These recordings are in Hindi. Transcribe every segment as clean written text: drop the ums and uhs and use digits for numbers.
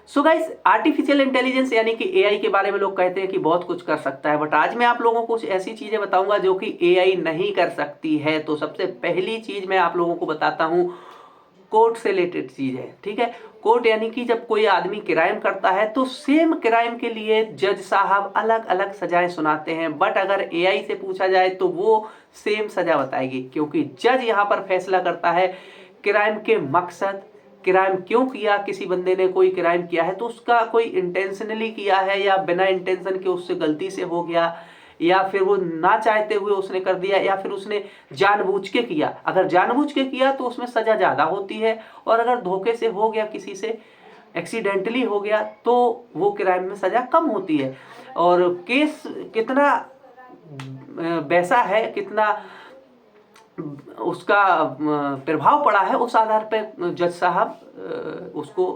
सो गाइस, आर्टिफिशियल इंटेलिजेंस यानी कि एआई के बारे में लोग कहते हैं कि बहुत कुछ कर सकता है, बट आज मैं आप लोगों को कुछ ऐसी चीजें बताऊंगा जो कि एआई नहीं कर सकती है। तो सबसे पहली चीज मैं आप लोगों को बताता हूं, कोर्ट से रिलेटेड चीज है। ठीक है, कोर्ट यानी कि जब कोई आदमी क्राइम करता है तो सेम क्राइम के लिए जज साहब अलग अलग सजाएं सुनाते हैं, बट अगर एआई से पूछा जाए तो वो सेम सजा बताएगी, क्योंकि जज यहां पर फैसला करता है क्राइम के मकसद, क्राइम क्यों किया, किसी बंदे ने कोई क्राइम किया है तो उसका कोई इंटेंशनली किया है या बिना इंटेंशन के उससे गलती से हो गया, या फिर वो ना चाहते हुए उसने कर दिया, या फिर उसने जानबूझ के किया। अगर जानबूझ के किया तो उसमें सजा ज्यादा होती है, और अगर धोखे से हो गया, किसी से एक्सीडेंटली हो गया, तो वो क्राइम में सजा कम होती है। और केस कितना वैसा है, कितना उसका प्रभाव पड़ा है, उस आधार पर जज साहब उसको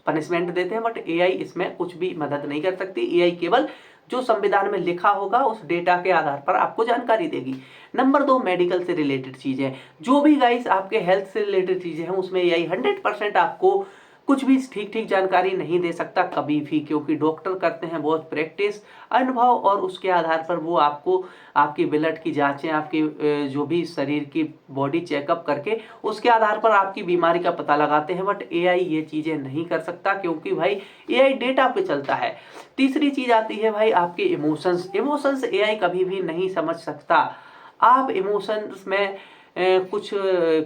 पनिशमेंट देते हैं। बट एआई इसमें कुछ भी मदद नहीं कर सकती। एआई केवल जो संविधान में लिखा होगा उस डेटा के आधार पर आपको जानकारी देगी। नंबर 2, मेडिकल से रिलेटेड चीजें, जो भी गाइस आपके हेल्थ से रिलेटेड चीजें हैं उसमें एआई 100% आपको कुछ भी ठीक ठीक जानकारी नहीं दे सकता कभी भी, क्योंकि डॉक्टर करते हैं बहुत प्रैक्टिस, अनुभव, और उसके आधार पर वो आपको आपकी ब्लड की जांचें, आपकी जो भी शरीर की बॉडी चेकअप करके उसके आधार पर आपकी बीमारी का पता लगाते हैं। बट एआई ये चीजें नहीं कर सकता, क्योंकि भाई एआई डेटा पे चलता है। तीसरी चीज आती है भाई आपके इमोशंस। इमोशंस एआई कभी भी नहीं समझ सकता। आप इमोशंस में कुछ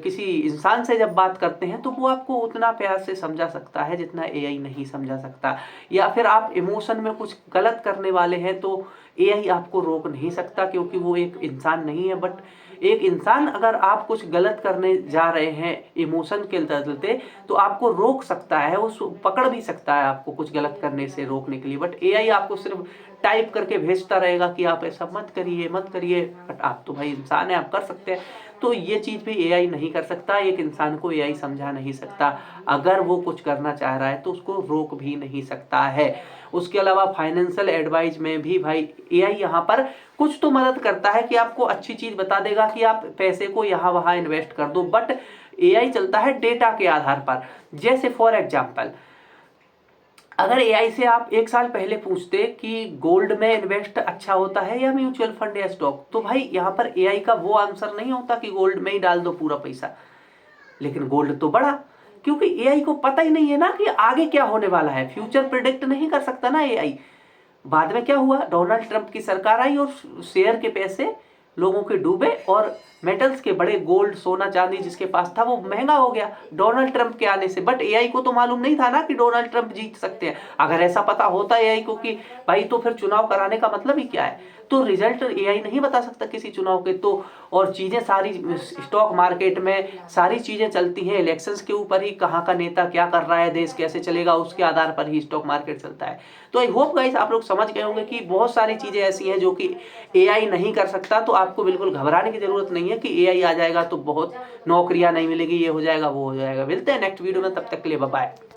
किसी इंसान से जब बात करते हैं तो वो आपको उतना प्यार से समझा सकता है जितना एआई नहीं समझा सकता। या फिर आप इमोशन में कुछ गलत करने वाले हैं तो एआई आपको रोक नहीं सकता, क्योंकि वो एक इंसान नहीं है। बट एक इंसान अगर आप कुछ गलत करने जा रहे हैं इमोशन के चलते तो आपको रोक सकता है, वो पकड़ भी सकता है आपको कुछ गलत करने से रोकने के लिए। बट एआई आपको सिर्फ टाइप करके भेजता रहेगा कि आप ऐसा मत करिए मत करिए, बट आप तो भाई इंसान है, आप कर सकते हैं। तो ये चीज भी एआई नहीं कर सकता। एक इंसान को एआई समझा नहीं सकता। अगर वो कुछ करना चाह रहा है तो उसको रोक भी नहीं सकता है। उसके अलावा फाइनेंशियल एडवाइस में भी भाई एआई यहाँ पर कुछ तो मदद करता है कि आपको अच्छी चीज बता देगा कि आप पैसे को यहाँ वहां इन्वेस्ट कर दो, बट एआई चलता है डेटा के आधार पर। जैसे फॉर एग्जाम्पल, अगर एआई से आप 1 साल पहले पूछते कि गोल्ड में इन्वेस्ट अच्छा होता है या म्यूचुअल फंड या स्टॉक, तो भाई यहाँ पर एआई का वो आंसर नहीं होता कि गोल्ड में ही डाल दो पूरा पैसा। लेकिन गोल्ड तो बढ़ा, क्योंकि एआई को पता ही नहीं है ना कि आगे क्या होने वाला है। फ्यूचर प्रिडिक्ट नहीं कर सकता ना एआई। बाद में क्या हुआ, डोनाल्ड ट्रंप की सरकार आई और शेयर के पैसे लोगों के डूबे, और मेटल्स के बड़े गोल्ड, सोना, चांदी जिसके पास था वो महंगा हो गया डोनाल्ड ट्रंप के आने से। बट एआई को तो मालूम नहीं था ना कि डोनाल्ड ट्रंप जीत सकते हैं। अगर ऐसा पता होता एआई को कि भाई, तो फिर चुनाव कराने का मतलब ही क्या है। तो रिजल्ट एआई नहीं बता सकता किसी चुनाव के। तो और चीजें सारी स्टॉक मार्केट में सारी चीजें चलती हैं इलेक्शंस के ऊपर ही, कहाँ का नेता क्या कर रहा है, देश कैसे चलेगा, उसके आधार पर ही स्टॉक मार्केट चलता है। तो आई होप गाइस आप लोग समझ गए होंगे कि बहुत सारी चीजें ऐसी हैं जो कि एआई नहीं कर सकता। तो आपको बिल्कुल घबराने की जरूरत नहीं है कि एआई आ जाएगा तो बहुत नौकरियां नहीं मिलेगी, ये हो जाएगा वो हो जाएगा। मिलते हैं नेक्स्ट वीडियो में, तब तक के लिए बाय बाय।